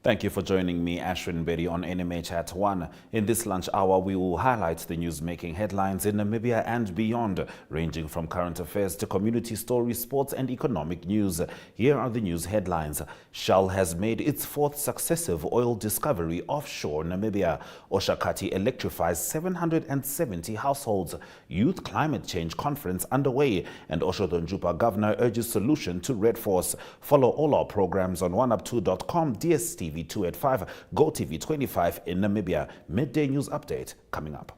Thank you for joining me, Ashwyn Mberi, on NMH at 1. In this lunch hour, we will highlight the news-making headlines in Namibia and beyond, ranging from current affairs to community stories, sports and economic news. Here are the news headlines. Shell has made its fourth successive oil discovery offshore Namibia. Oshakati electrifies 770 households. Youth Climate Change Conference underway. And Otjozondjupa governor urges solution to RedForce. Follow all our programs on oneup2.com, DSTV 2 at 5, GoTV 25 in Namibia. Midday news update coming up.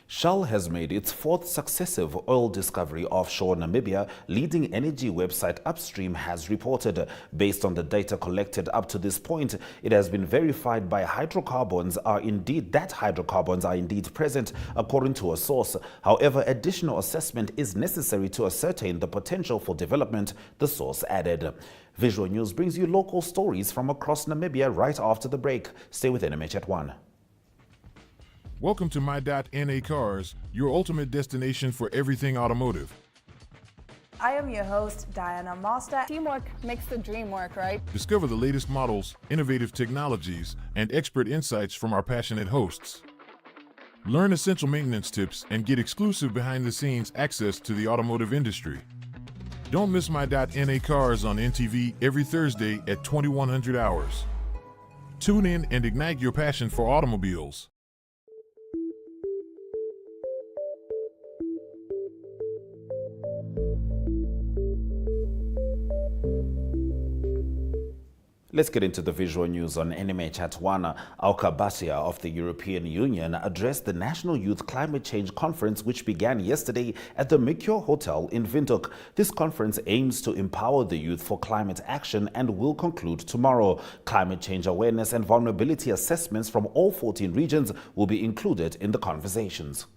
Shell has made its fourth successive oil discovery offshore Namibia, leading energy website Upstream has reported. Based on the data collected up to this point, it has been verified by hydrocarbons are indeed present, according to a source. However, additional assessment is necessary to ascertain the potential for development, the source added. Visual News brings you local stories from across Namibia right after the break. Stay with NMH at 1. Welcome to My.NA Cars, your ultimate destination for everything automotive. I am your host, Diana Master. Teamwork makes the dream work, right? Discover the latest models, innovative technologies, and expert insights from our passionate hosts. Learn essential maintenance tips and get exclusive behind-the-scenes access to the automotive industry. Don't miss My.NA Cars on NTV every Thursday at 2100 hours. Tune in and ignite your passion for automobiles. Let's get into the visual news on NMH at 1. Auka Basia of the European Union addressed the National Youth Climate Change Conference, which began yesterday at the Mikyo Hotel in Windhoek. This conference aims to empower the youth for climate action and will conclude tomorrow. Climate change awareness and vulnerability assessments from all 14 regions will be included in the conversations.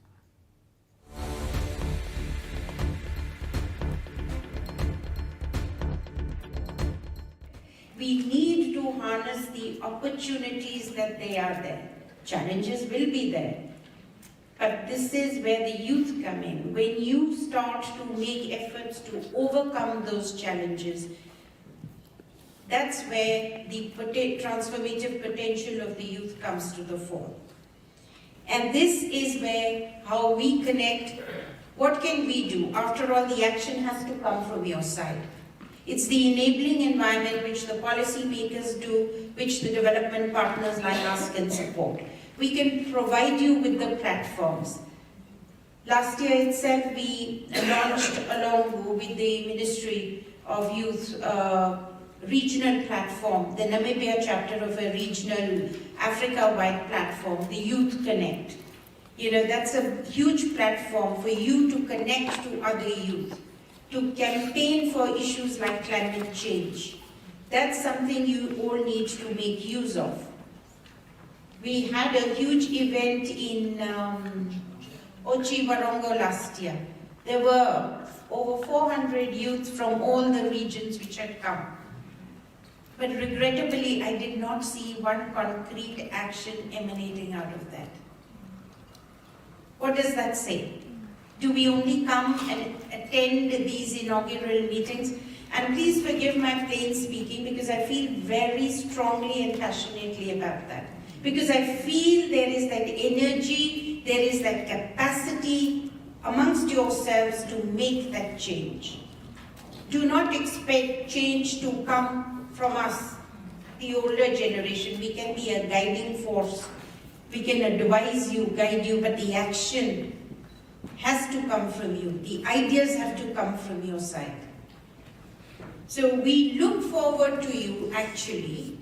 We need to harness the opportunities that they are there. Challenges will be there. But this is where the youth come in. When you start to make efforts to overcome those challenges, that's where the transformative potential of the youth comes to the fore. And this is where how we connect. What can we do? After all, the action has to come from your side. It's the enabling environment which the policy makers do, which the development partners like us can support. We can provide you with the platforms. Last year itself, we launched along with the Ministry of Youth regional platform, the Namibia chapter of a regional Africa-wide platform, the Youth Connect. You know, that's a huge platform for you to connect to other youth, to campaign for issues like climate change. That's something you all need to make use of. We had a huge event in Otjozondjupa last year. There were over 400 youth from all the regions which had come. But regrettably, I did not see one concrete action emanating out of that. What does that say? Do we only come and attend these inaugural meetings? And please forgive my plain speaking because I feel very strongly and passionately about that. Because I feel there is that energy, there is that capacity amongst yourselves to make that change. Do not expect change to come from us, the older generation. We can be a guiding force. We can advise you, guide you, but the action has to come from you. The ideas have to come from your side. So we look forward to you actually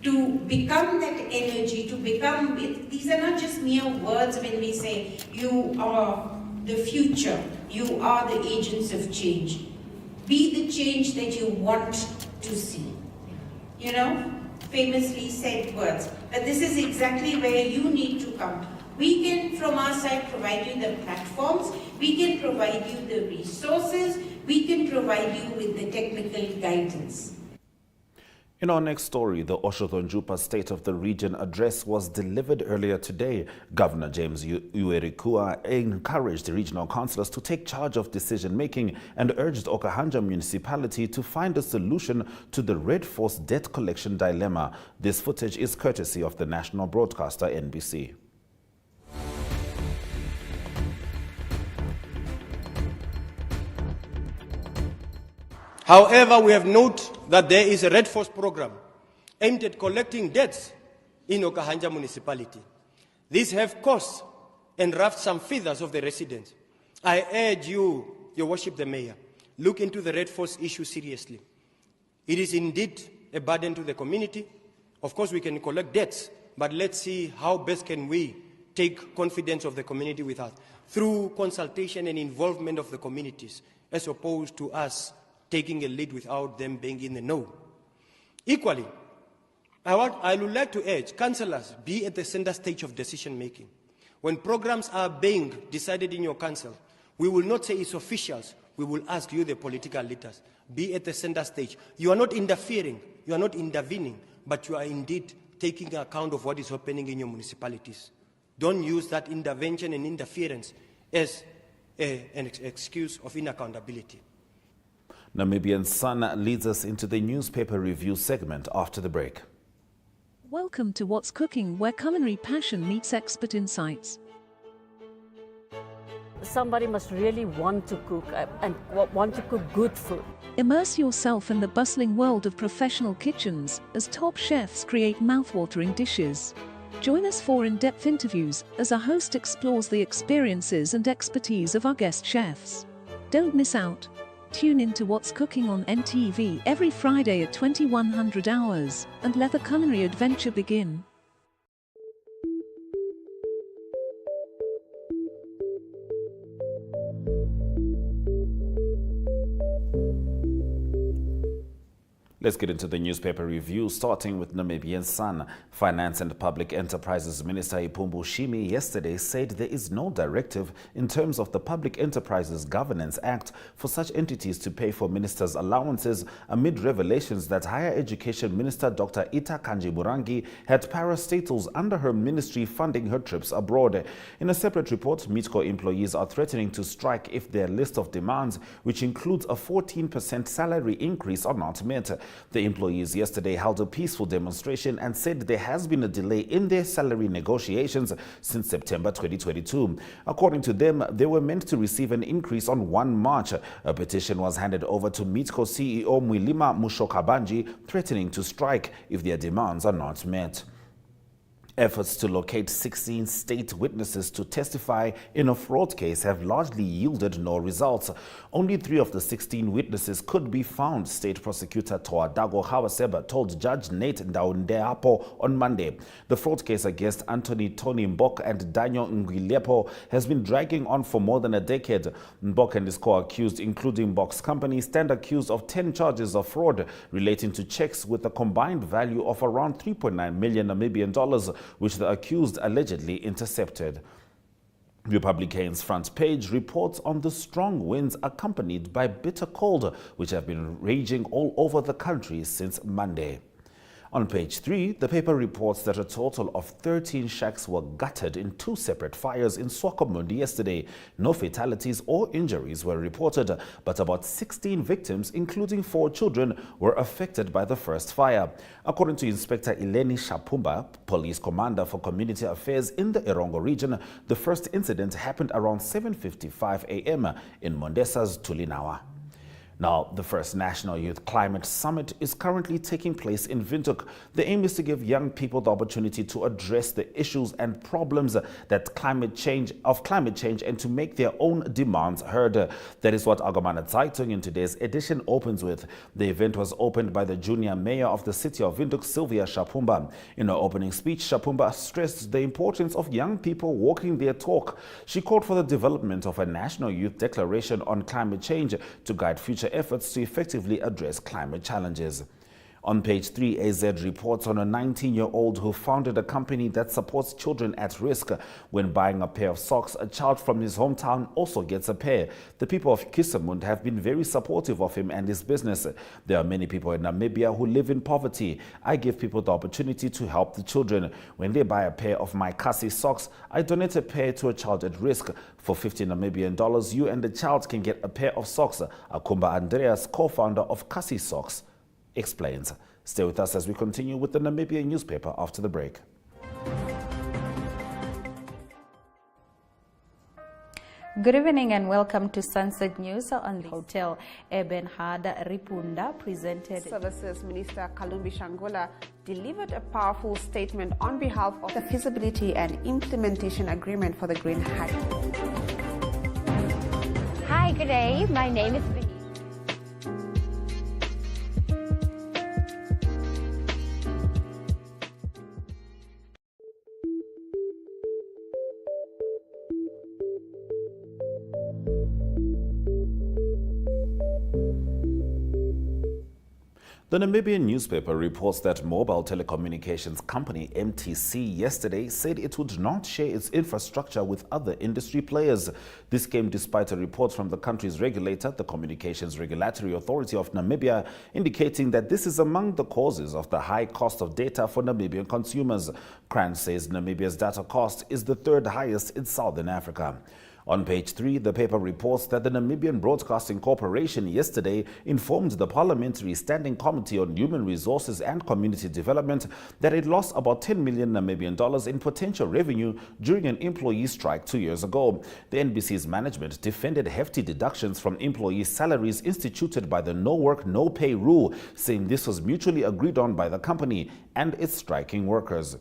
to become that energy, to become, these are not just mere words when we say you are the future, you are the agents of change. Be the change that you want to see. You know, famously said words. But this is exactly where you need to come. We can, from our side, provide you the platforms, we can provide you the resources, we can provide you with the technical guidance. In our next story, the Otjozondjupa State of the Region address was delivered earlier today. Governor James Uerikua encouraged regional councillors to take charge of decision-making and urged Okahanja municipality to find a solution to the RedForce debt collection dilemma. This footage is courtesy of the national broadcaster NBC. However, we have noted that there is a RedForce program aimed at collecting debts in Okahanja municipality. These have cost and roughed some feathers of the residents. I urge you, Your Worship the Mayor, look into the RedForce issue seriously. It is indeed a burden to the community. Of course, we can collect debts, but let's see how best can we take confidence of the community with us through consultation and involvement of the communities, as opposed to us taking a lead without them being in the know. Equally, I would like to urge councillors be at the center stage of decision making. When programs are being decided in your council, we will not say it's officials, we will ask you, the political leaders, be at the center stage. You are not interfering, you are not intervening, but you are indeed taking account of what is happening in your municipalities. Don't use that intervention and interference as an excuse of inaccountability. Namibian Sun leads us into the newspaper review segment after the break. Welcome to What's Cooking, where culinary passion meets expert insights. Somebody must really want to cook and want to cook good food. Immerse yourself in the bustling world of professional kitchens as top chefs create mouthwatering dishes. Join us for in-depth interviews as our host explores the experiences and expertise of our guest chefs. Don't miss out. Tune in to What's Cooking on NTV every Friday at 2100 hours and let the culinary adventure begin. Let's get into the newspaper review, starting with Namibian Sun. Finance and Public Enterprises Minister Ipumbu Shimi yesterday said there is no directive in terms of the Public Enterprises Governance Act for such entities to pay for ministers' allowances amid revelations that Higher Education Minister Dr. Ita Kanji-Murangi had parastatals under her ministry funding her trips abroad. In a separate report, MITCO employees are threatening to strike if their list of demands, which includes a 14% salary increase, are not met. The employees yesterday held a peaceful demonstration and said there has been a delay in their salary negotiations since September 2022. According to them, they were meant to receive an increase on 1 March. A petition was handed over to MITCO CEO Mwilima Mushokabanji, threatening to strike if their demands are not met. Efforts to locate 16 state witnesses to testify in a fraud case have largely yielded no results. Only 3 of the 16 witnesses could be found, State Prosecutor Toadago Hawaseba told Judge Nate Ndaundeapo on Monday. The fraud case against Anthony Tony Mbok and Daniel Nguilepo has been dragging on for more than a decade. Mbok and his co-accused, including Mbok's company, stand accused of 10 charges of fraud relating to checks with a combined value of around 3.9 million Namibian dollars, which the accused allegedly intercepted. Republican's front page reports on the strong winds accompanied by bitter cold, which have been raging all over the country since Monday. On page 3, the paper reports that a total of 13 shacks were gutted in 2 separate fires in Swakopmund yesterday. No fatalities or injuries were reported, but about 16 victims, including 4 children, were affected by the first fire. According to Inspector Eleni Shapumba, police commander for community affairs in the Erongo region, the first incident happened around 7:55 a.m. in Mondesa's Tulinawa. Now, the first National Youth Climate Summit is currently taking place in Windhoek. The aim is to give young people the opportunity to address the issues and problems that climate change and to make their own demands heard. That is what Agomana Zeitung in today's edition opens with. The event was opened by the junior mayor of the city of Windhoek, Sylvia Shapumba. In her opening speech, Shapumba stressed the importance of young people walking their talk. She called for the development of a national youth declaration on climate change to guide future efforts to effectively address climate challenges. On page 3, AZ reports on a 19-year-old who founded a company that supports children at risk. When buying a pair of socks, a child from his hometown also gets a pair. The people of Kisemund have been very supportive of him and his business. There are many people in Namibia who live in poverty. I give people the opportunity to help the children. When they buy a pair of my Kasi socks, I donate a pair to a child at risk. For 50 Namibian dollars, you and the child can get a pair of socks. Akumba Andreas, co-founder of Kasi Socks, explains. Stay with us as we continue with the Namibian newspaper after the break. Good evening and welcome to Sunset News. On the hotel, Ebenhard Ripunda presented. Services Minister Kalumbi Shangola delivered a powerful statement on behalf of the feasibility and implementation agreement for the Green Hydrogen. Hi, good day. My name is Vinny. The Namibian newspaper reports that mobile telecommunications company MTC yesterday said it would not share its infrastructure with other industry players. This came despite a report from the country's regulator, the Communications Regulatory Authority of Namibia, indicating that this is among the causes of the high cost of data for Namibian consumers. CRAN says Namibia's data cost is the third highest in Southern Africa. On page 3, the paper reports that the Namibian Broadcasting Corporation yesterday informed the Parliamentary Standing Committee on Human Resources and Community Development that it lost about 10 million Namibian dollars in potential revenue during an employee strike 2 years ago. The NBC's management defended hefty deductions from employee salaries instituted by the no work, no pay rule, saying this was mutually agreed on by the company and its striking workers.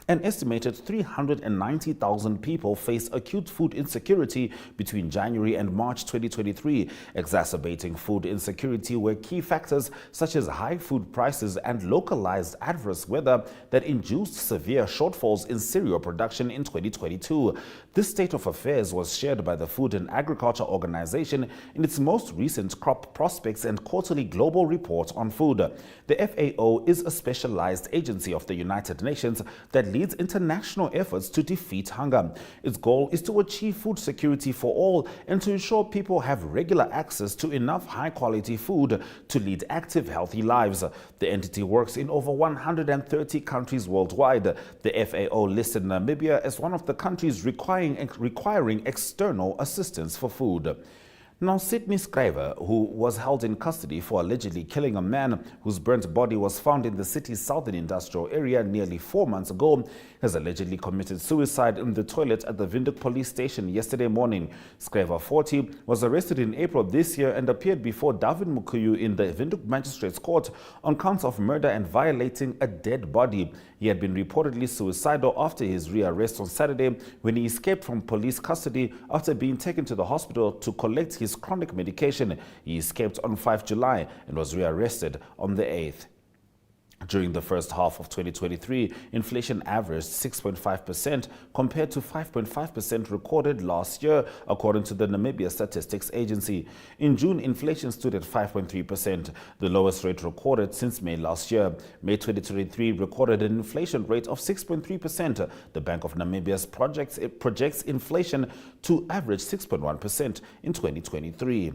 An estimated 390,000 people face acute food insecurity between January and March 2023. Exacerbating food insecurity were key factors such as high food prices and localized adverse weather that induced severe shortfalls in cereal production in 2022. This state of affairs was shared by the Food and Agriculture Organization in its most recent Crop Prospects and Quarterly Global Report on Food. The FAO is a specialized agency of the United Nations that leads international efforts to defeat hunger. Its goal is to achieve food security for all and to ensure people have regular access to enough high-quality food to lead active, healthy lives. The entity works in over 130 countries worldwide. The FAO listed Namibia as one of the countries requiring external assistance for food. Now, Sydney Scriver, who was held in custody for allegedly killing a man whose burnt body was found in the city's southern industrial area nearly 4 months ago, has allegedly committed suicide in the toilet at the Windhoek police station yesterday morning. Scriver, 40, was arrested in April this year and appeared before David Mukuyu in the Windhoek Magistrates Court on counts of murder and violating a dead body. He had been reportedly suicidal after his rearrest on Saturday when he escaped from police custody after being taken to the hospital to collect his chronic medication. He escaped on 5 July and was rearrested on the 8th. During the first half of 2023, inflation averaged 6.5% compared to 5.5% recorded last year, according to the Namibia Statistics Agency. In June, inflation stood at 5.3%, the lowest rate recorded since May last year. May 2023 recorded an inflation rate of 6.3%. The Bank of Namibia's projects inflation to average 6.1% in 2023.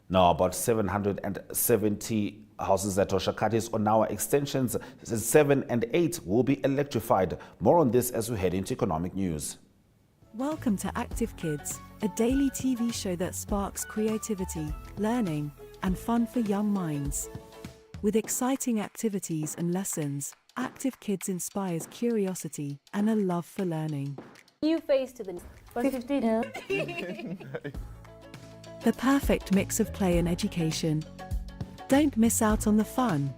Now, about 770 houses at Oshakati's Onawa extensions 7 and 8 will be electrified. More on this as we head into economic news. Welcome to Active Kids, a daily TV show that sparks creativity, learning, and fun for young minds. With exciting activities and lessons, Active Kids inspires curiosity and a love for learning. New face to the 15. The perfect mix of play and education. Don't miss out on the fun.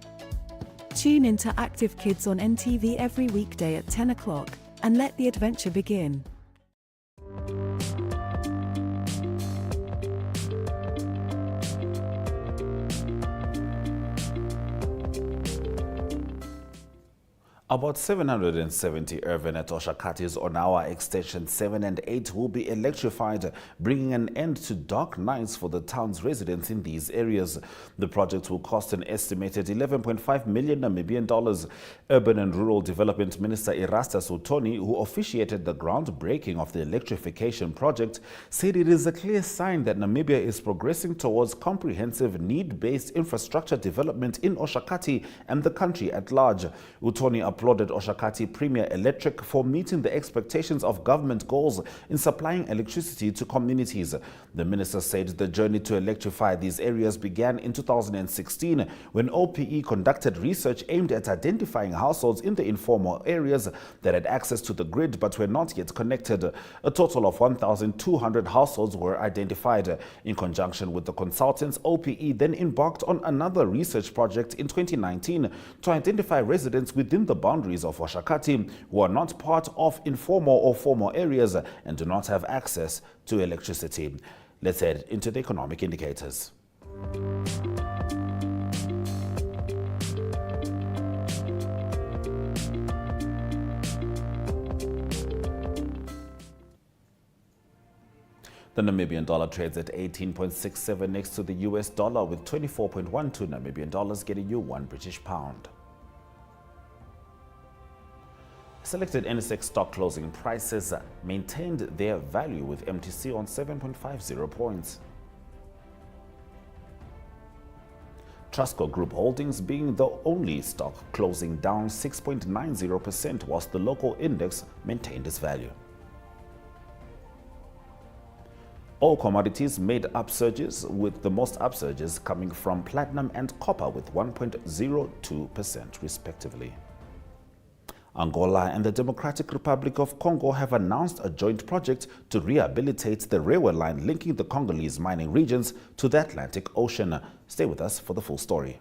Tune in to Active Kids on NTV every weekday at 10 o'clock and let the adventure begin. About 770 urban at Oshakati's Onawa Extension 7 and 8 will be electrified, bringing an end to dark nights for the town's residents in these areas. The project will cost an estimated 11.5 million Namibian dollars. Urban and Rural Development Minister Erastus Utoni, who officiated the groundbreaking of the electrification project, said it is a clear sign that Namibia is progressing towards comprehensive need-based infrastructure development in Oshakati and the country at large. Utoni applauded Oshakati Premier Electric for meeting the expectations of government goals in supplying electricity to communities. The minister said the journey to electrify these areas began in 2016 when OPE conducted research aimed at identifying households in the informal areas that had access to the grid but were not yet connected. A total of 1,200 households were identified. In conjunction with the consultants, OPE then embarked on another research project in 2019 to identify residents within the boundaries of Oshakati who are not part of informal or formal areas and do not have access to electricity. Let's head into the economic indicators. The Namibian dollar trades at 18.67 next to the US dollar, with 24.12 Namibian dollars getting you 1 British pound. Selected NSX stock closing prices maintained their value, with MTC on 7.50 points. Trustco Group Holdings being the only stock closing down 6.90%, whilst the local index maintained its value. All commodities made upsurges, with the most upsurges coming from platinum and copper with 1.02% respectively. Angola and the Democratic Republic of Congo have announced a joint project to rehabilitate the railway line linking the Congolese mining regions to the Atlantic Ocean. Stay with us for the full story.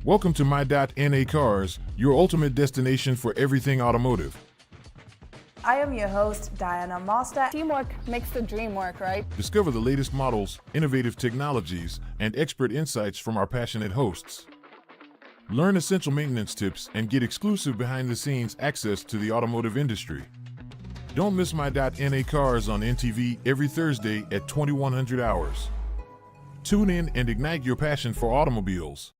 Welcome to My.NA Cars, your ultimate destination for everything automotive. I am your host, Diana Master. Teamwork makes the dream work, right? Discover the latest models, innovative technologies, and expert insights from our passionate hosts. Learn essential maintenance tips and get exclusive behind-the-scenes access to the automotive industry. Don't miss My.NA Cars on NTV every Thursday at 2100 hours. Tune in and ignite your passion for automobiles.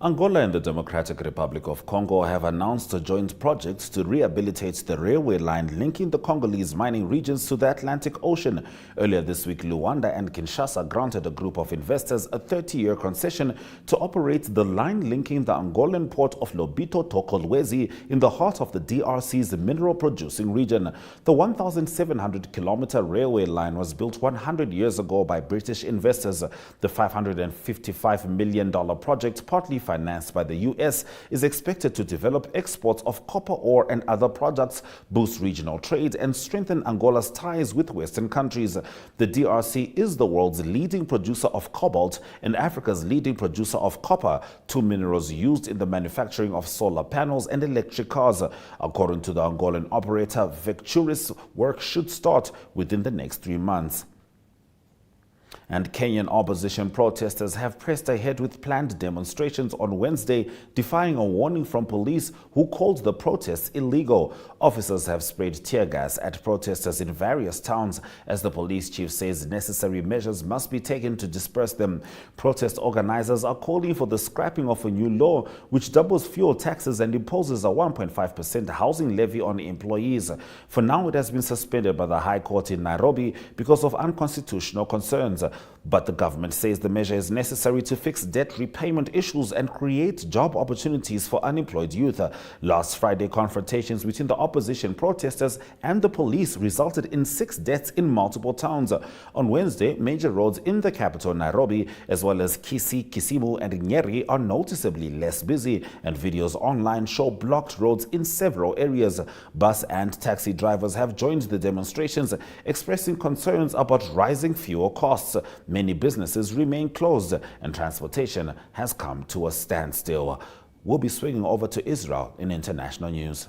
Angola and the Democratic Republic of Congo have announced a joint project to rehabilitate the railway line linking the Congolese mining regions to the Atlantic Ocean. Earlier this week, Luanda and Kinshasa granted a group of investors a 30-year concession to operate the line linking the Angolan port of Lobito to Kolwezi in the heart of the DRC's mineral-producing region. The 1,700-kilometer railway line was built 100 years ago by British investors. The $555 million project, partly financed by the US, is expected to develop exports of copper ore and other products, boost regional trade, and strengthen Angola's ties with Western countries. The DRC is the world's leading producer of cobalt and Africa's leading producer of copper, two minerals used in the manufacturing of solar panels and electric cars. According to the Angolan operator Vecturis, work should start within the next 3 months. And Kenyan opposition protesters have pressed ahead with planned demonstrations on Wednesday, defying a warning from police who called the protests illegal. Officers have sprayed tear gas at protesters in various towns as the police chief says necessary measures must be taken to disperse them. Protest organizers are calling for the scrapping of a new law which doubles fuel taxes and imposes a 1.5% housing levy on employees. For now, it has been suspended by the High Court in Nairobi because of unconstitutional concerns. But the government says the measure is necessary to fix debt repayment issues and create job opportunities for unemployed youth. Last Friday, confrontations between the opposition protesters and the police resulted in 6 deaths in multiple towns. On Wednesday, major roads in the capital, Nairobi, as well as Kisii, Kisimu, and Nyeri are noticeably less busy, and videos online show blocked roads in several areas. Bus and taxi drivers have joined the demonstrations, expressing concerns about rising fuel costs. Many businesses remain closed and transportation has come to a standstill. We'll be swinging over to Israel in international news.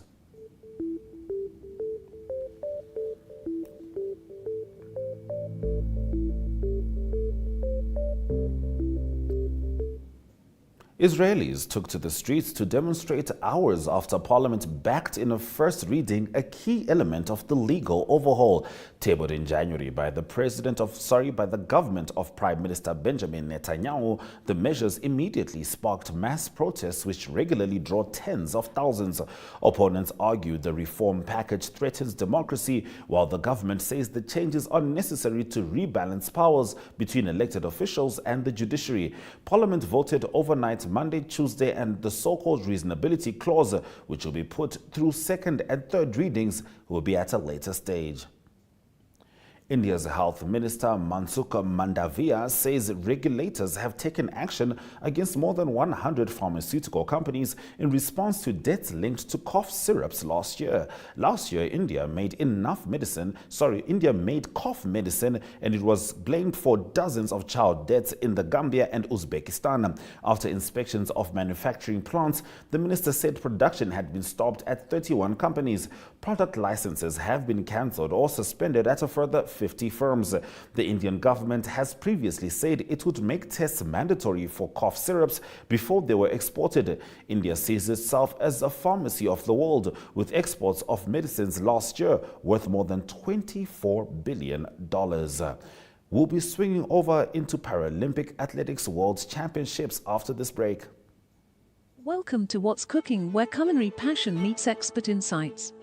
Israelis took to the streets to demonstrate hours after Parliament backed in a first reading a key element of the legal overhaul tabled in January by the government of Prime Minister Benjamin Netanyahu. The measures immediately sparked mass protests which regularly draw tens of thousands. Opponents argued the reform package threatens democracy, while the government says the changes are necessary to rebalance powers between elected officials and the judiciary. Parliament voted overnight Monday, Tuesday, and the so-called reasonability clause, which will be put through second and third readings, will be at a later stage. India's Health Minister Mansukh Mandavia says regulators have taken action against more than 100 pharmaceutical companies in response to deaths linked to cough syrups last year. Last year, India made cough medicine, and it was blamed for dozens of child deaths in the Gambia and Uzbekistan. After inspections of manufacturing plants, the minister said production had been stopped at 31 companies. Product licenses have been cancelled or suspended at a further 50 firms. The Indian government has previously said it would make tests mandatory for cough syrups before they were exported. India sees itself as a pharmacy of the world, with exports of medicines last year worth more than $24 billion. We'll be swinging over into Paralympic Athletics World Championships after this break. Welcome to What's Cooking, where culinary passion meets expert insights.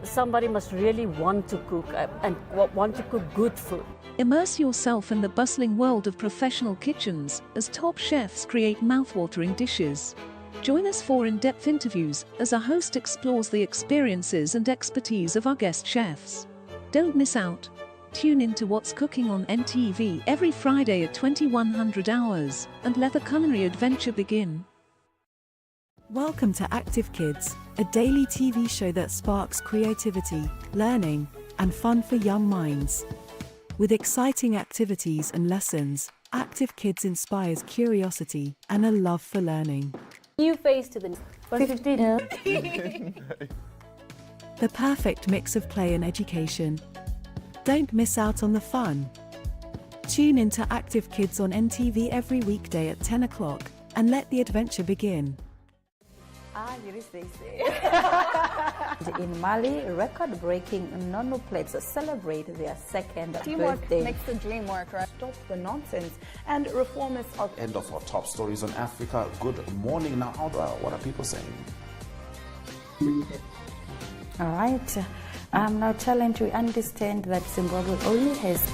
Somebody must really want to cook and want to cook good food. Immerse yourself in the bustling world of professional kitchens as top chefs create mouth-watering dishes. Join us for in-depth interviews as our host explores the experiences and expertise of our guest chefs. Don't miss out. Tune in to What's Cooking on NTV every Friday at 2100 hours and let the culinary adventure begin. Welcome to Active Kids, a daily TV show that sparks creativity, learning, and fun for young minds. With exciting activities and lessons, Active Kids inspires curiosity and a love for learning. New face to the 15. The perfect mix of play and education. Don't miss out on the fun. Tune in to Active Kids on NTV every weekday at 10 o'clock and let the adventure begin. In Mali, record-breaking Nono plates celebrate their second Teamwork birthday. makes the dream work, right? Stop the nonsense, and reformists are... End of our top stories on Africa. Good morning. Now, what are people saying? All right. I'm now challenged to understand that Zimbabwe only has...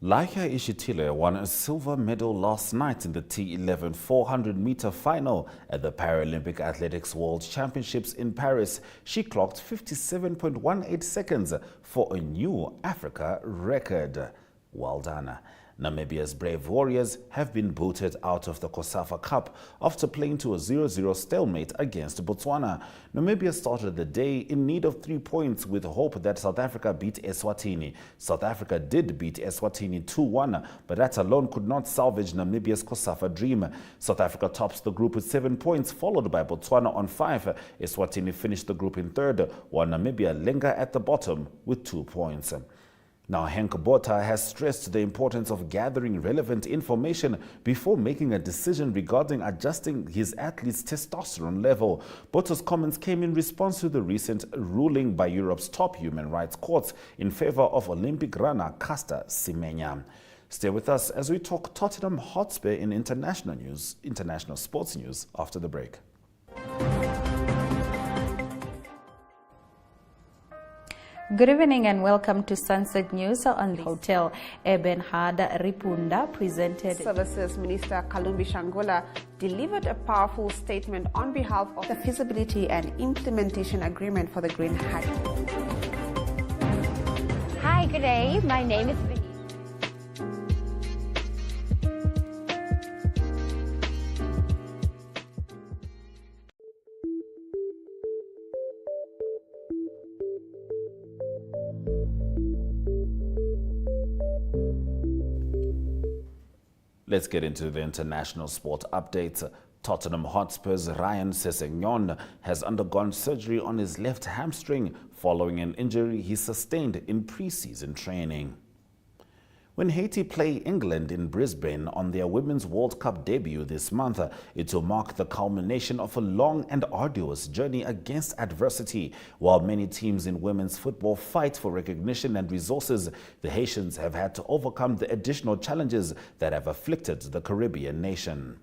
Laika Ishitile won a silver medal last night in the T11 400-meter final at the Paralympic Athletics World Championships in Paris. She clocked 57.18 seconds for a new Africa record. Well done. Namibia's brave warriors have been booted out of the COSAFA Cup after playing to a 0-0 stalemate against Botswana. Namibia started the day in need of 3 points with hope that South Africa beat Eswatini. South Africa did beat Eswatini 2-1, but that alone could not salvage Namibia's COSAFA dream. South Africa tops the group with 7 points, followed by Botswana on 5. Eswatini finished the group in third, while Namibia linger at the bottom with 2 points. Now, Henk Botha has stressed the importance of gathering relevant information before making a decision regarding adjusting his athlete's testosterone level. Botha's comments came in response to the recent ruling by Europe's top human rights courts in favor of Olympic runner Caster Semenya. Stay with us as we talk Tottenham Hotspur in international sports news after the break. Good evening and welcome to Sunset News on the Hotel Ebenhard Ripunda presented. Services Minister Kalumbi Shangola delivered a powerful statement on behalf of the feasibility and implementation agreement for the Green Hydrogen. Hi, good day. My name is Vinny. Let's get into the international sport updates. Tottenham Hotspur's Ryan Sessegnon has undergone surgery on his left hamstring following an injury he sustained in pre-season training. When Haiti play England in Brisbane on their Women's World Cup debut this month, it will mark the culmination of a long and arduous journey against adversity. While many teams in women's football fight for recognition and resources, the Haitians have had to overcome the additional challenges that have afflicted the Caribbean nation.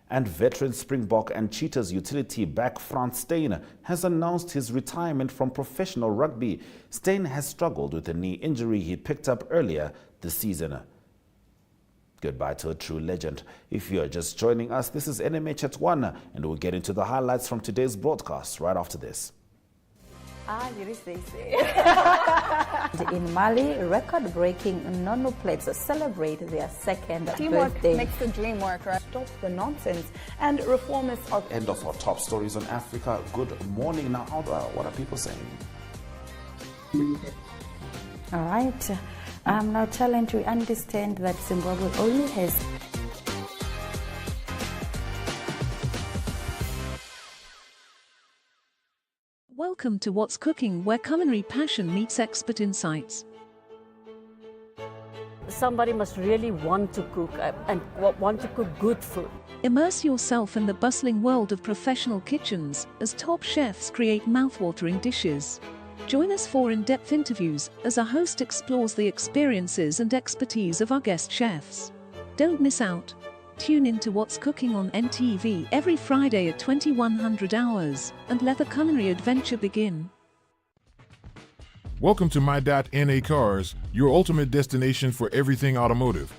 And veteran Springbok and Cheetahs utility back Frans Steyn has announced his retirement from professional rugby. Steyn has struggled with a knee injury he picked up earlier this season. Goodbye to a true legend. If you're just joining us, this is NMH at 1, and we'll get into the highlights from today's broadcast right after this. In Mali, record-breaking Nono plates celebrate their second Teamwork birthday. makes the dream work, right? Stop the nonsense. And reformists are... End of our top stories on Africa. Good morning. Now, what are people saying? All right. I'm now challenged to understand that Zimbabwe only has... Welcome to What's Cooking, where culinary passion meets expert insights. Somebody must really want to cook and want to cook good food. Immerse yourself in the bustling world of professional kitchens as top chefs create mouth-watering dishes. Join us for in-depth interviews as our host explores the experiences and expertise of our guest chefs. Don't miss out. Tune in to What's Cooking on NTV every Friday at 2100 hours and let the culinary adventure begin. Welcome to My.NA Cars, your ultimate destination for everything automotive.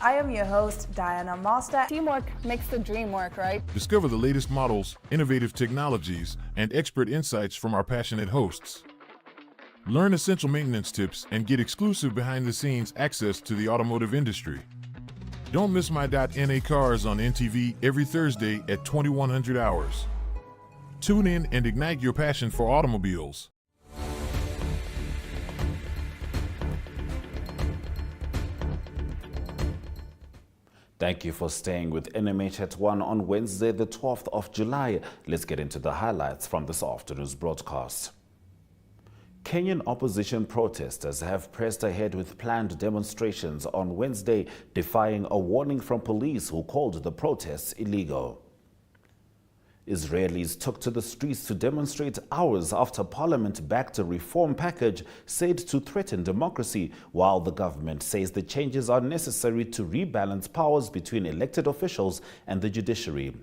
I am your host, Diana Master. Teamwork makes the dream work, right? Discover the latest models, innovative technologies, and expert insights from our passionate hosts. Learn essential maintenance tips and get exclusive behind-the-scenes access to the automotive industry. Don't miss My.NA Cars on NTV every Thursday at 2100 hours. Tune in and ignite your passion for automobiles. Thank you for staying with NMH at 1 on Wednesday, the 12th of July. Let's get into the highlights from this afternoon's broadcast. Kenyan opposition protesters have pressed ahead with planned demonstrations on Wednesday, defying a warning from police who called the protests illegal. Israelis took to the streets to demonstrate hours after Parliament backed a reform package said to threaten democracy, while the government says the changes are necessary to rebalance powers between elected officials and the judiciary.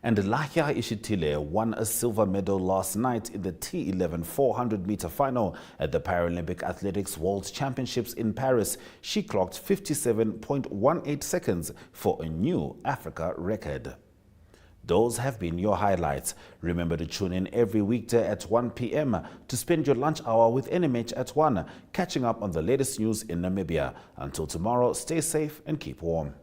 And Lahya Ishitile won a silver medal last night in the T11 400-meter final at the Paralympic Athletics World Championships in Paris. She clocked 57.18 seconds for a new Africa record. Those have been your highlights. Remember to tune in every weekday at 1 p.m. to spend your lunch hour with NMH at 1, catching up on the latest news in Namibia. Until tomorrow, stay safe and keep warm.